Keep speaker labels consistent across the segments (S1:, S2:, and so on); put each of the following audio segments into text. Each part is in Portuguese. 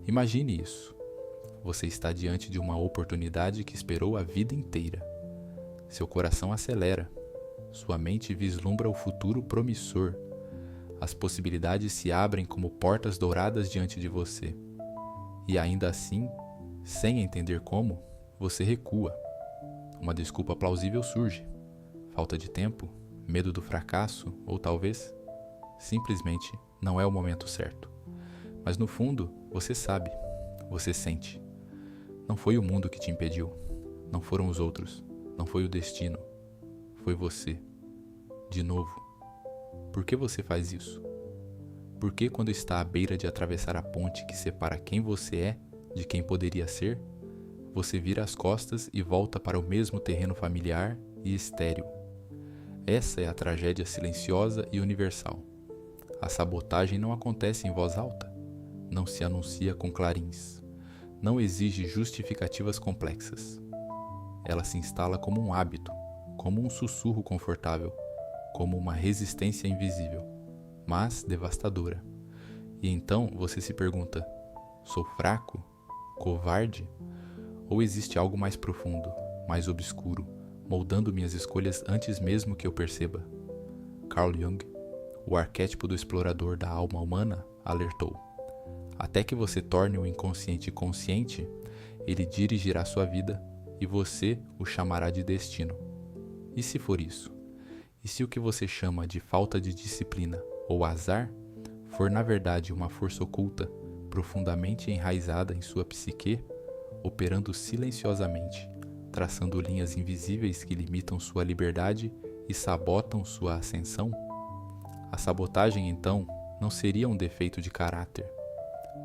S1: Imagine isso. Você está diante de uma oportunidade que esperou a vida inteira. Seu coração acelera. Sua mente vislumbra o futuro promissor. As possibilidades se abrem como portas douradas diante de você. E ainda assim, sem entender como, você recua. Uma desculpa plausível surge. Falta de tempo, medo do fracasso ou talvez, simplesmente, não é o momento certo. Mas no fundo, você sabe, você sente. Não foi o mundo que te impediu, não foram os outros, não foi o destino, foi você. De novo, por que você faz isso? Por que quando está à beira de atravessar a ponte que separa quem você é de quem poderia ser, você vira as costas e volta para o mesmo terreno familiar e estéril? Essa é a tragédia silenciosa e universal. A sabotagem não acontece em voz alta, não se anuncia com clarins, não exige justificativas complexas. Ela se instala como um hábito, como um sussurro confortável, como uma resistência invisível, mas devastadora. E então você se pergunta: sou fraco? Covarde? Ou existe algo mais profundo, mais obscuro, moldando minhas escolhas antes mesmo que eu perceba? Carl Jung, o arquétipo do explorador da alma humana, alertou: até que você torne o inconsciente consciente, ele dirigirá sua vida e você o chamará de destino. E se for isso? E se o que você chama de falta de disciplina ou azar for na verdade uma força oculta, profundamente enraizada em sua psique, operando silenciosamente, traçando linhas invisíveis que limitam sua liberdade e sabotam sua ascensão? A sabotagem, então, não seria um defeito de caráter,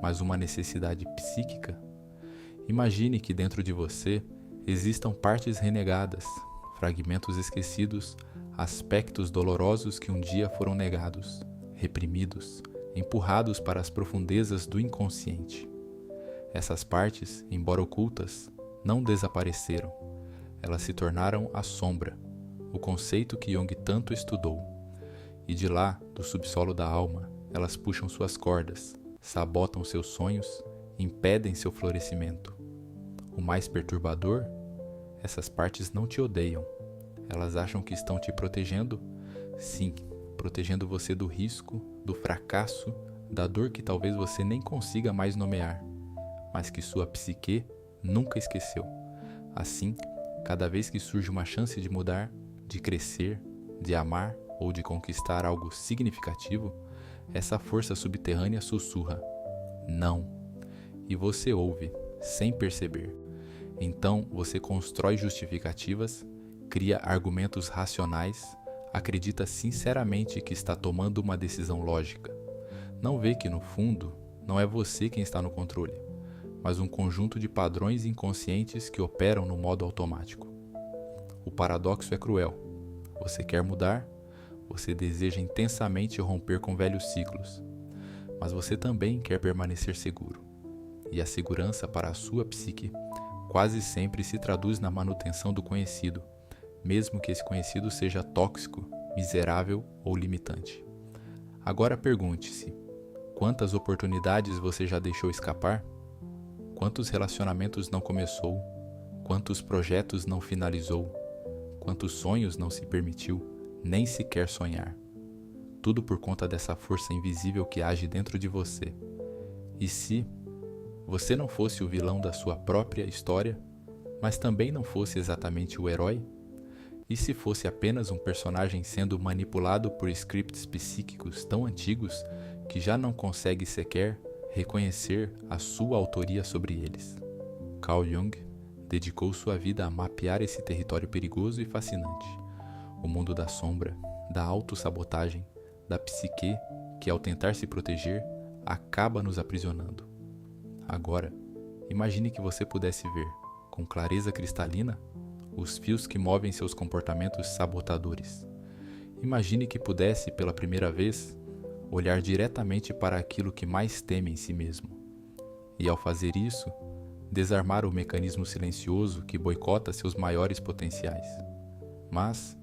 S1: mas uma necessidade psíquica? Imagine que dentro de você existam partes renegadas, fragmentos esquecidos, aspectos dolorosos que um dia foram negados, reprimidos, empurrados para as profundezas do inconsciente. Essas partes, embora ocultas, não desapareceram. Elas se tornaram a sombra, o conceito que Jung tanto estudou. E de lá, do subsolo da alma, elas puxam suas cordas, sabotam seus sonhos, impedem seu florescimento. O mais perturbador? Essas partes não te odeiam. Elas acham que estão te protegendo? Sim, protegendo você do risco, do fracasso, da dor que talvez você nem consiga mais nomear, mas que sua psique nunca esqueceu. Assim, cada vez que surge uma chance de mudar, de crescer, de amar ou de conquistar algo significativo, essa força subterrânea sussurra: não. E você ouve, sem perceber. Então você constrói justificativas, cria argumentos racionais, acredita sinceramente que está tomando uma decisão lógica. Não vê que, no fundo, não é você quem está no controle, mas um conjunto de padrões inconscientes que operam no modo automático. O paradoxo é cruel. Você quer mudar, você deseja intensamente romper com velhos ciclos, mas você também quer permanecer seguro. E a segurança para a sua psique quase sempre se traduz na manutenção do conhecido, mesmo que esse conhecido seja tóxico, miserável ou limitante. Agora pergunte-se: quantas oportunidades você já deixou escapar? Quantos relacionamentos não começou? Quantos projetos não finalizou? Quantos sonhos não se permitiu nem sequer sonhar? Tudo por conta dessa força invisível que age dentro de você. E se você não fosse o vilão da sua própria história, mas também não fosse exatamente o herói? E se fosse apenas um personagem sendo manipulado por scripts psíquicos tão antigos que já não consegue sequer reconhecer a sua autoria sobre eles? Carl Jung dedicou sua vida a mapear esse território perigoso e fascinante, o mundo da sombra, da autossabotagem, da psique que, ao tentar se proteger, acaba nos aprisionando. Agora, imagine que você pudesse ver, com clareza cristalina, os fios que movem seus comportamentos sabotadores. Imagine que pudesse, pela primeira vez, olhar diretamente para aquilo que mais teme em si mesmo. E, ao fazer isso, desarmar o mecanismo silencioso que boicota seus maiores potenciais. Mas,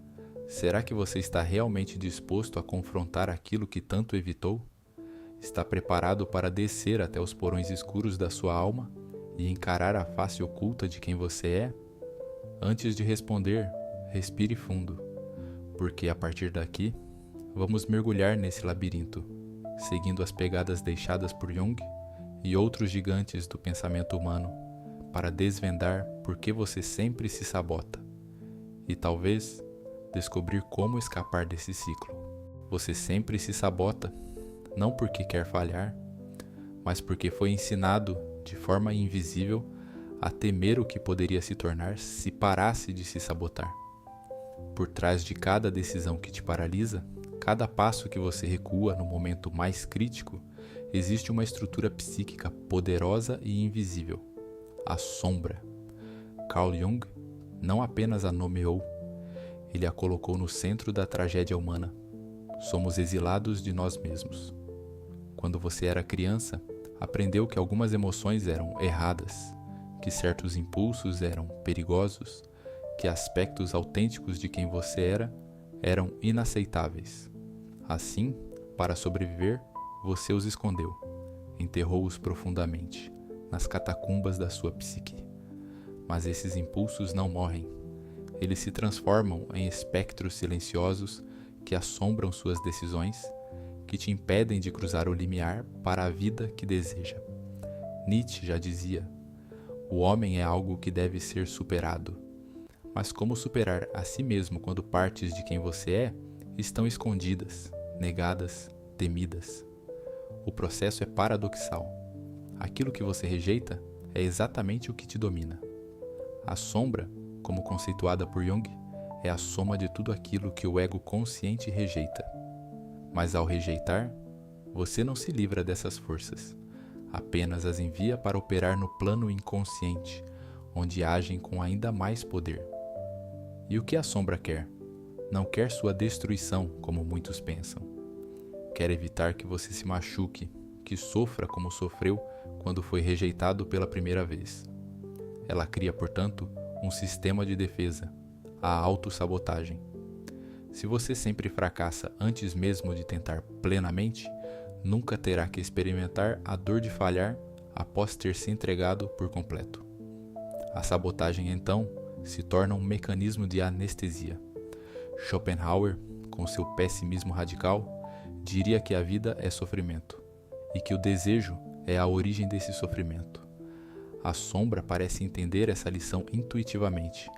S1: será que você está realmente disposto a confrontar aquilo que tanto evitou? Está preparado para descer até os porões escuros da sua alma e encarar a face oculta de quem você é? Antes de responder, respire fundo, porque a partir daqui, vamos mergulhar nesse labirinto, seguindo as pegadas deixadas por Jung e outros gigantes do pensamento humano, para desvendar por que você sempre se sabota e talvez descobrir como escapar desse ciclo. Você sempre se sabota, não porque quer falhar, mas porque foi ensinado de forma invisível a temer o que poderia se tornar se parasse de se sabotar. Por trás de cada decisão que te paralisa, cada passo que você recua no momento mais crítico, existe uma estrutura psíquica poderosa e invisível, a sombra. Carl Jung não apenas a nomeou, ele a colocou no centro da tragédia humana. Somos exilados de nós mesmos. Quando você era criança, aprendeu que algumas emoções eram erradas, que certos impulsos eram perigosos, que aspectos autênticos de quem você era eram inaceitáveis. Assim, para sobreviver, você os escondeu, enterrou-os profundamente, nas catacumbas da sua psique. Mas esses impulsos não morrem. Eles se transformam em espectros silenciosos que assombram suas decisões, que te impedem de cruzar o limiar para a vida que deseja. Nietzsche já dizia: o homem é algo que deve ser superado. Mas como superar a si mesmo quando partes de quem você é estão escondidas, negadas, temidas? O processo é paradoxal. Aquilo que você rejeita é exatamente o que te domina. A sombra, como conceituada por Jung, é a soma de tudo aquilo que o ego consciente rejeita. Mas ao rejeitar, você não se livra dessas forças, apenas as envia para operar no plano inconsciente, onde agem com ainda mais poder. E o que a sombra quer? Não quer sua destruição, como muitos pensam. Quer evitar que você se machuque, que sofra como sofreu quando foi rejeitado pela primeira vez. Ela cria, portanto, um sistema de defesa, a autossabotagem. Se você sempre fracassa antes mesmo de tentar plenamente, nunca terá que experimentar a dor de falhar após ter se entregado por completo. A sabotagem, então, se torna um mecanismo de anestesia. Schopenhauer, com seu pessimismo radical, diria que a vida é sofrimento e que o desejo é a origem desse sofrimento. A sombra parece entender essa lição intuitivamente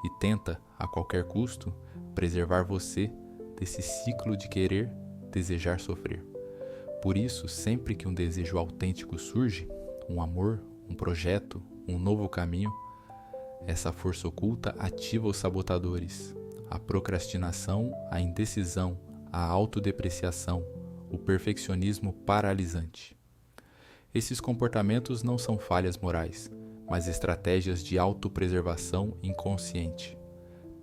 S1: e tenta, a qualquer custo, preservar você desse ciclo de querer, desejar sofrer. Por isso, sempre que um desejo autêntico surge, um amor, um projeto, um novo caminho, essa força oculta ativa os sabotadores, a procrastinação, a indecisão, a autodepreciação, o perfeccionismo paralisante. Esses comportamentos não são falhas morais, mas estratégias de autopreservação inconsciente.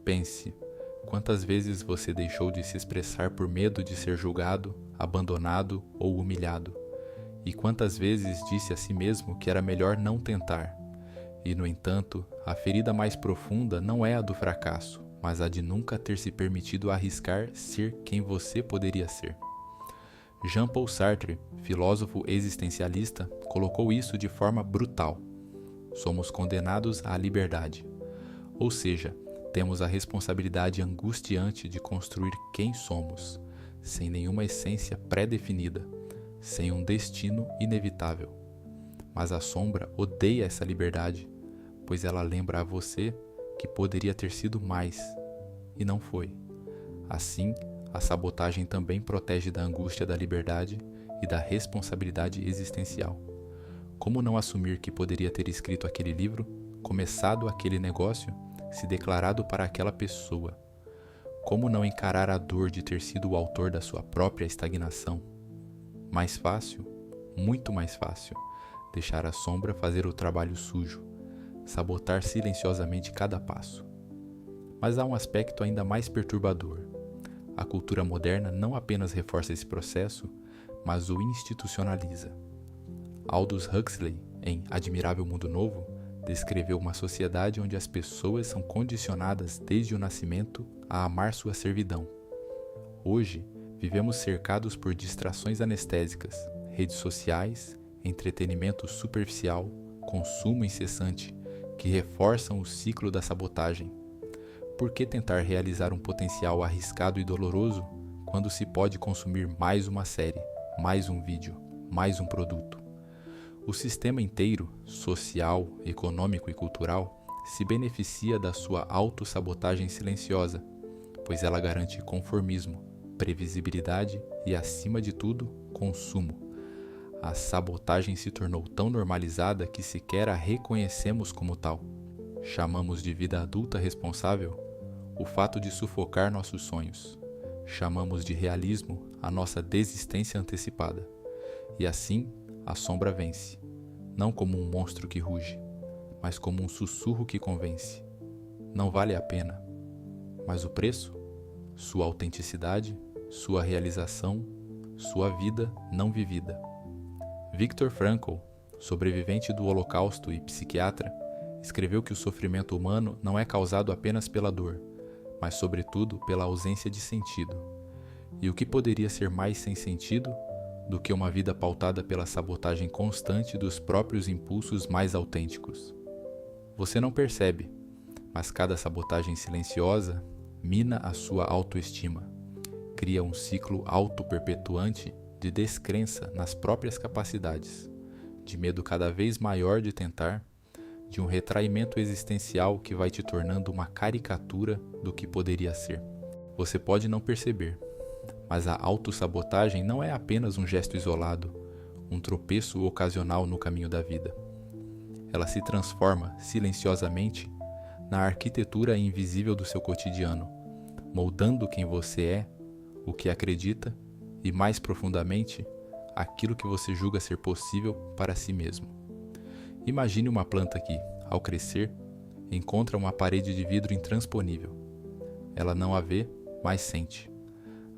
S1: Pense, quantas vezes você deixou de se expressar por medo de ser julgado, abandonado ou humilhado? E quantas vezes disse a si mesmo que era melhor não tentar? E, no entanto, a ferida mais profunda não é a do fracasso, mas a de nunca ter se permitido arriscar ser quem você poderia ser. Jean-Paul Sartre, filósofo existencialista, colocou isso de forma brutal. Somos condenados à liberdade. Ou seja, temos a responsabilidade angustiante de construir quem somos, sem nenhuma essência pré-definida, sem um destino inevitável. Mas a sombra odeia essa liberdade, pois ela lembra a você que poderia ter sido mais, e não foi. Assim, a sabotagem também protege da angústia da liberdade e da responsabilidade existencial. Como não assumir que poderia ter escrito aquele livro, começado aquele negócio, se declarado para aquela pessoa? Como não encarar a dor de ter sido o autor da sua própria estagnação? Mais fácil, muito mais fácil, deixar a sombra fazer o trabalho sujo, sabotar silenciosamente cada passo. Mas há um aspecto ainda mais perturbador. A cultura moderna não apenas reforça esse processo, mas o institucionaliza. Aldous Huxley, em Admirável Mundo Novo, descreveu uma sociedade onde as pessoas são condicionadas desde o nascimento a amar sua servidão. Hoje, vivemos cercados por distrações anestésicas, redes sociais, entretenimento superficial, consumo incessante, que reforçam o ciclo da sabotagem. Por que tentar realizar um potencial arriscado e doloroso quando se pode consumir mais uma série, mais um vídeo, mais um produto? O sistema inteiro, social, econômico e cultural, se beneficia da sua autossabotagem silenciosa, pois ela garante conformismo, previsibilidade e, acima de tudo, consumo. A sabotagem se tornou tão normalizada que sequer a reconhecemos como tal. Chamamos de vida adulta responsável o fato de sufocar nossos sonhos. Chamamos de realismo a nossa desistência antecipada. E assim, a sombra vence, não como um monstro que ruge, mas como um sussurro que convence. Não vale a pena. Mas o preço? Sua autenticidade, sua realização, sua vida não vivida. Viktor Frankl, sobrevivente do Holocausto e psiquiatra, escreveu que o sofrimento humano não é causado apenas pela dor, mas sobretudo pela ausência de sentido. E o que poderia ser mais sem sentido do que uma vida pautada pela sabotagem constante dos próprios impulsos mais autênticos? Você não percebe, mas cada sabotagem silenciosa mina a sua autoestima, cria um ciclo auto-perpetuante de descrença nas próprias capacidades, de medo cada vez maior de tentar, de um retraimento existencial que vai te tornando uma caricatura do que poderia ser. Você pode não perceber, mas a autossabotagem não é apenas um gesto isolado, um tropeço ocasional no caminho da vida. Ela se transforma, silenciosamente, na arquitetura invisível do seu cotidiano, moldando quem você é, o que acredita e, mais profundamente, aquilo que você julga ser possível para si mesmo. Imagine uma planta que, ao crescer, encontra uma parede de vidro intransponível. Ela não a vê, mas sente.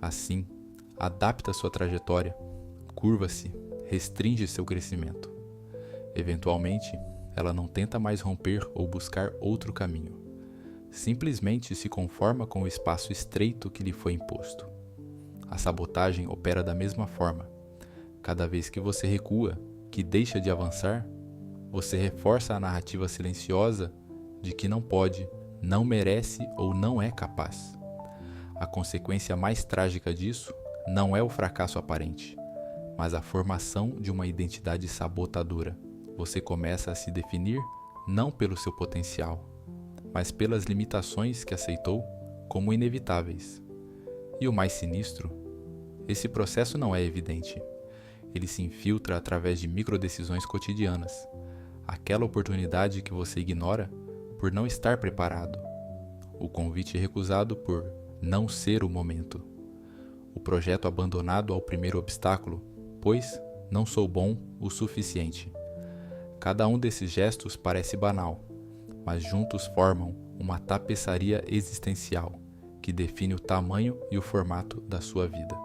S1: Assim, adapta sua trajetória, curva-se, restringe seu crescimento. Eventualmente, ela não tenta mais romper ou buscar outro caminho. Simplesmente se conforma com o espaço estreito que lhe foi imposto. A sabotagem opera da mesma forma. Cada vez que você recua, que deixa de avançar, você reforça a narrativa silenciosa de que não pode, não merece ou não é capaz. A consequência mais trágica disso não é o fracasso aparente, mas a formação de uma identidade sabotadora. Você começa a se definir não pelo seu potencial, mas pelas limitações que aceitou como inevitáveis. E o mais sinistro, esse processo não é evidente. Ele se infiltra através de microdecisões cotidianas. Aquela oportunidade que você ignora por não estar preparado. O convite recusado por não ser o momento. O projeto abandonado ao primeiro obstáculo, pois não sou bom o suficiente. Cada um desses gestos parece banal, mas juntos formam uma tapeçaria existencial que define o tamanho e o formato da sua vida.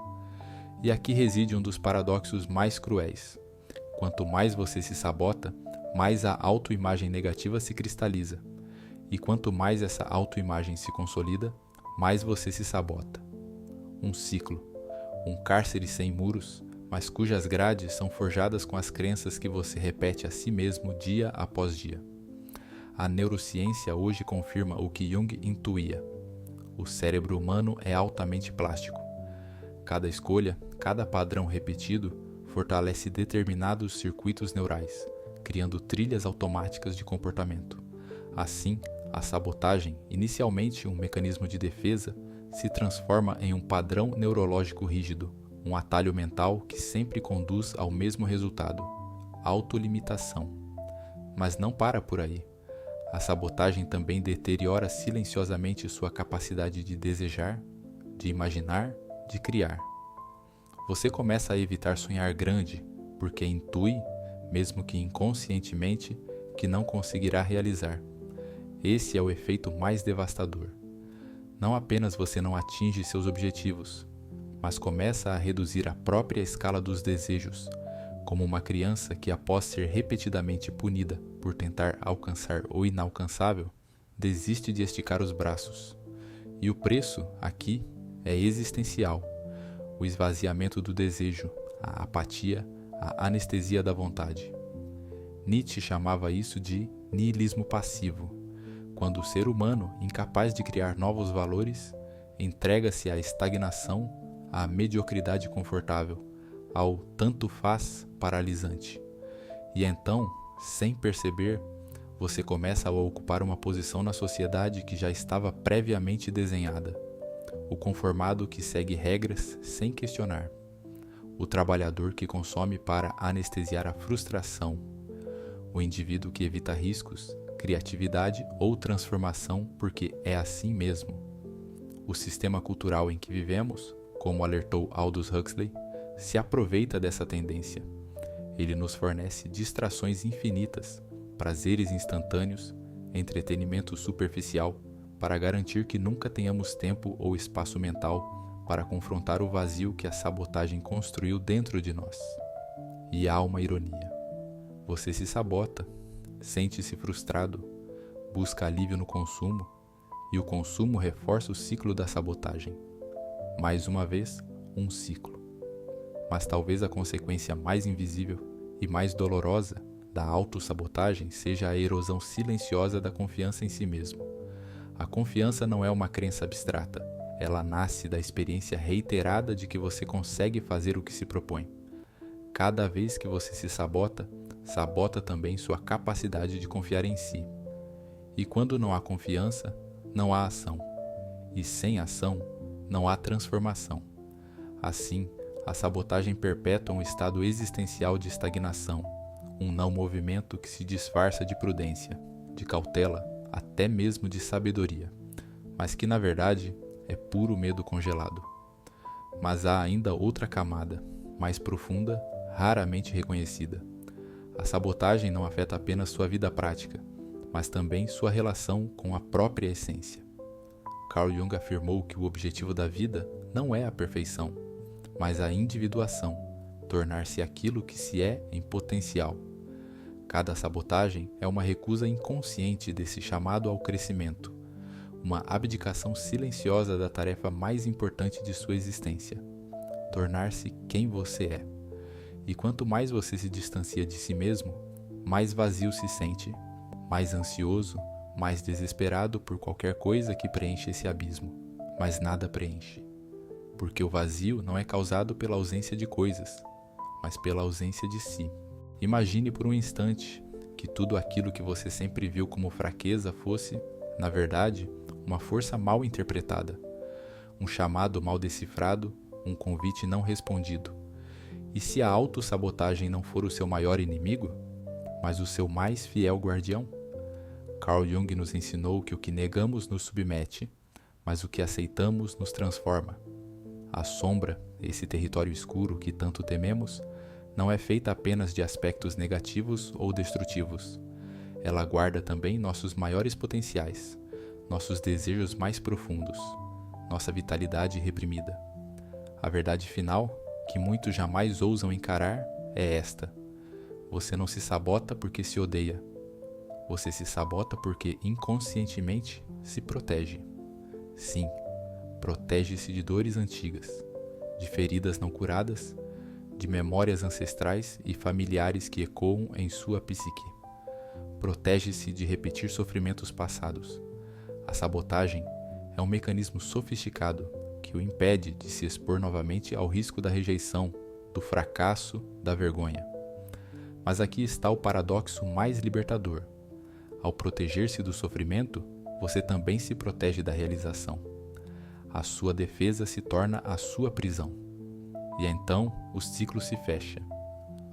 S1: E aqui reside um dos paradoxos mais cruéis. Quanto mais você se sabota, mais a autoimagem negativa se cristaliza. E quanto mais essa autoimagem se consolida, mais você se sabota. Um ciclo, um cárcere sem muros, mas cujas grades são forjadas com as crenças que você repete a si mesmo dia após dia. A neurociência hoje confirma o que Jung intuía. O cérebro humano é altamente plástico. Cada escolha, cada padrão repetido, fortalece determinados circuitos neurais, criando trilhas automáticas de comportamento. Assim, a sabotagem, inicialmente um mecanismo de defesa, se transforma em um padrão neurológico rígido, um atalho mental que sempre conduz ao mesmo resultado: autolimitação. Mas não para por aí. A sabotagem também deteriora silenciosamente sua capacidade de desejar, de imaginar, de criar. Você começa a evitar sonhar grande, porque intui, mesmo que inconscientemente, que não conseguirá realizar. Esse é o efeito mais devastador. Não apenas você não atinge seus objetivos, mas começa a reduzir a própria escala dos desejos, como uma criança que, após ser repetidamente punida por tentar alcançar o inalcançável, desiste de esticar os braços. E o preço, aqui, é existencial. O esvaziamento do desejo, a apatia, a anestesia da vontade. Nietzsche chamava isso de niilismo passivo, quando o ser humano, incapaz de criar novos valores, entrega-se à estagnação, à mediocridade confortável, ao tanto faz paralisante. E então, sem perceber, você começa a ocupar uma posição na sociedade que já estava previamente desenhada. O conformado que segue regras sem questionar. O trabalhador que consome para anestesiar a frustração. O indivíduo que evita riscos, criatividade ou transformação porque é assim mesmo. O sistema cultural em que vivemos, como alertou Aldous Huxley, se aproveita dessa tendência. Ele nos fornece distrações infinitas, prazeres instantâneos, entretenimento superficial, para garantir que nunca tenhamos tempo ou espaço mental para confrontar o vazio que a sabotagem construiu dentro de nós. E há uma ironia. Você se sabota, sente-se frustrado, busca alívio no consumo, e o consumo reforça o ciclo da sabotagem. Mais uma vez, um ciclo. Mas talvez a consequência mais invisível e mais dolorosa da autossabotagem seja a erosão silenciosa da confiança em si mesmo. A confiança não é uma crença abstrata, ela nasce da experiência reiterada de que você consegue fazer o que se propõe. Cada vez que você se sabota, sabota também sua capacidade de confiar em si. E quando não há confiança, não há ação. E sem ação, não há transformação. Assim, a sabotagem perpétua um estado existencial de estagnação, um não movimento que se disfarça de prudência, de cautela, até mesmo de sabedoria, mas que na verdade é puro medo congelado. Mas há ainda outra camada, mais profunda, raramente reconhecida. A sabotagem não afeta apenas sua vida prática, mas também sua relação com a própria essência. Carl Jung afirmou que o objetivo da vida não é a perfeição, mas a individuação, tornar-se aquilo que se é em potencial. Cada sabotagem é uma recusa inconsciente desse chamado ao crescimento, uma abdicação silenciosa da tarefa mais importante de sua existência, tornar-se quem você é. E quanto mais você se distancia de si mesmo, mais vazio se sente, mais ansioso, mais desesperado por qualquer coisa que preencha esse abismo. Mas nada preenche, porque o vazio não é causado pela ausência de coisas, mas pela ausência de si. Imagine por um instante que tudo aquilo que você sempre viu como fraqueza fosse, na verdade, uma força mal interpretada, um chamado mal decifrado, um convite não respondido. E se a autossabotagem não for o seu maior inimigo, mas o seu mais fiel guardião? Carl Jung nos ensinou que o que negamos nos submete, mas o que aceitamos nos transforma. A sombra, esse território escuro que tanto tememos, não é feita apenas de aspectos negativos ou destrutivos. Ela guarda também nossos maiores potenciais, nossos desejos mais profundos, nossa vitalidade reprimida. A verdade final, que muitos jamais ousam encarar, é esta: você não se sabota porque se odeia. Você se sabota porque inconscientemente se protege. Sim, protege-se de dores antigas, de feridas não curadas, de memórias ancestrais e familiares que ecoam em sua psique. Protege-se de repetir sofrimentos passados. A sabotagem é um mecanismo sofisticado que o impede de se expor novamente ao risco da rejeição, do fracasso, da vergonha. Mas aqui está o paradoxo mais libertador. Ao proteger-se do sofrimento, você também se protege da realização. A sua defesa se torna a sua prisão. E então o ciclo se fecha.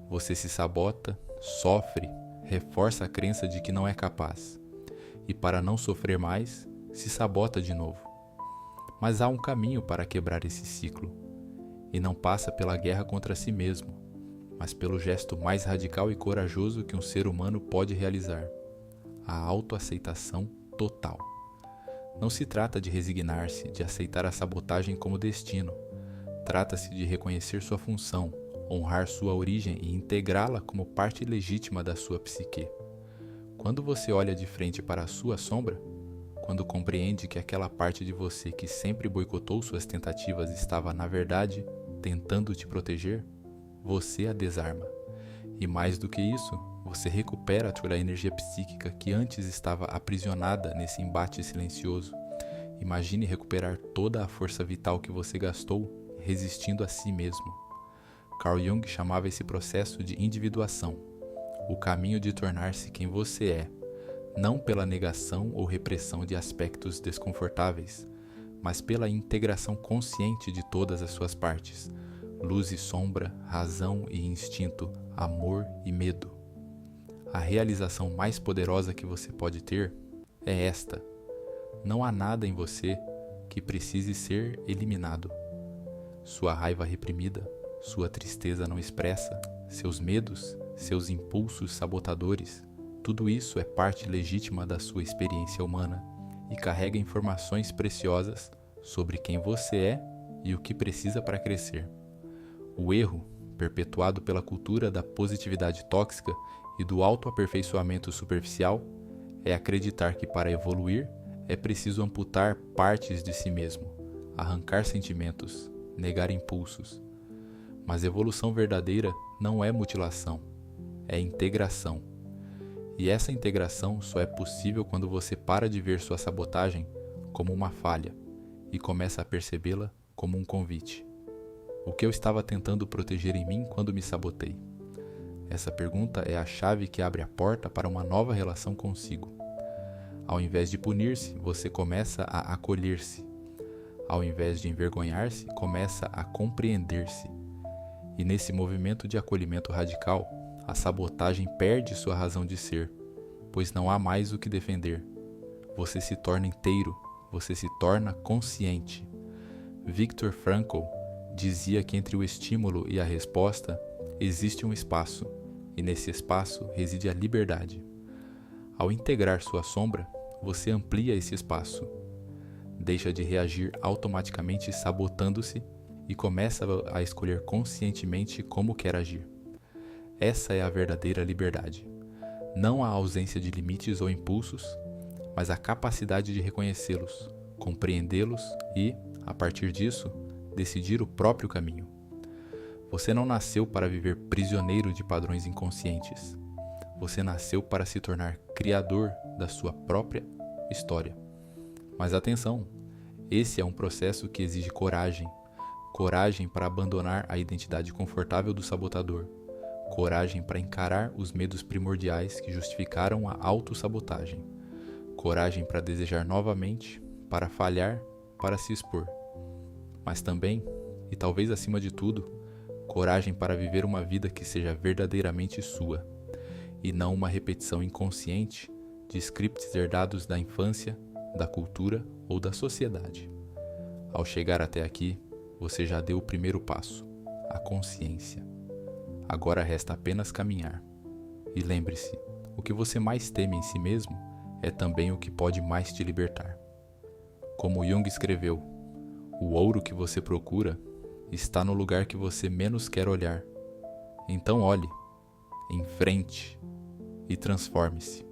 S1: Você se sabota, sofre, reforça a crença de que não é capaz. E para não sofrer mais, se sabota de novo. Mas há um caminho para quebrar esse ciclo. E não passa pela guerra contra si mesmo, mas pelo gesto mais radical e corajoso que um ser humano pode realizar: a autoaceitação total. Não se trata de resignar-se, de aceitar a sabotagem como destino. Trata-se de reconhecer sua função, honrar sua origem e integrá-la como parte legítima da sua psique. Quando você olha de frente para a sua sombra, quando compreende que aquela parte de você que sempre boicotou suas tentativas estava, na verdade, tentando te proteger, você a desarma. E mais do que isso, você recupera toda a energia psíquica que antes estava aprisionada nesse embate silencioso. Imagine recuperar toda a força vital que você gastou resistindo a si mesmo. Carl Jung chamava esse processo de individuação, o caminho de tornar-se quem você é, não pela negação ou repressão de aspectos desconfortáveis, mas pela integração consciente de todas as suas partes, luz e sombra, razão e instinto, amor e medo. A realização mais poderosa que você pode ter é esta: não há nada em você que precise ser eliminado. Sua raiva reprimida, sua tristeza não expressa, seus medos, seus impulsos sabotadores, tudo isso é parte legítima da sua experiência humana e carrega informações preciosas sobre quem você é e o que precisa para crescer. O erro, perpetuado pela cultura da positividade tóxica e do autoaperfeiçoamento superficial, é acreditar que para evoluir é preciso amputar partes de si mesmo, arrancar sentimentos, negar impulsos. Mas evolução verdadeira não é mutilação, é integração. E essa integração só é possível quando você para de ver sua sabotagem como uma falha e começa a percebê-la como um convite. O que eu estava tentando proteger em mim quando me sabotei? Essa pergunta é a chave que abre a porta para uma nova relação consigo. Ao invés de punir-se, você começa a acolher-se. Ao invés de envergonhar-se, começa a compreender-se. E nesse movimento de acolhimento radical, a sabotagem perde sua razão de ser, pois não há mais o que defender. Você se torna inteiro, você se torna consciente. Viktor Frankl dizia que entre o estímulo e a resposta existe um espaço, e nesse espaço reside a liberdade. Ao integrar sua sombra, você amplia esse espaço. Deixa de reagir automaticamente sabotando-se e começa a escolher conscientemente como quer agir. Essa é a verdadeira liberdade. Não a ausência de limites ou impulsos, mas a capacidade de reconhecê-los, compreendê-los e, a partir disso, decidir o próprio caminho. Você não nasceu para viver prisioneiro de padrões inconscientes. Você nasceu para se tornar criador da sua própria história. Mas atenção, esse é um processo que exige coragem. Coragem para abandonar a identidade confortável do sabotador. Coragem para encarar os medos primordiais que justificaram a autossabotagem. Coragem para desejar novamente, para falhar, para se expor. Mas também, e talvez acima de tudo, coragem para viver uma vida que seja verdadeiramente sua, e não uma repetição inconsciente de scripts herdados da infância, da cultura ou da sociedade. Ao chegar até aqui, você já deu o primeiro passo, a consciência. Agora resta apenas caminhar. E lembre-se, o que você mais teme em si mesmo é também o que pode mais te libertar. Como Jung escreveu, o ouro que você procura está no lugar que você menos quer olhar. Então olhe, enfrente e transforme-se.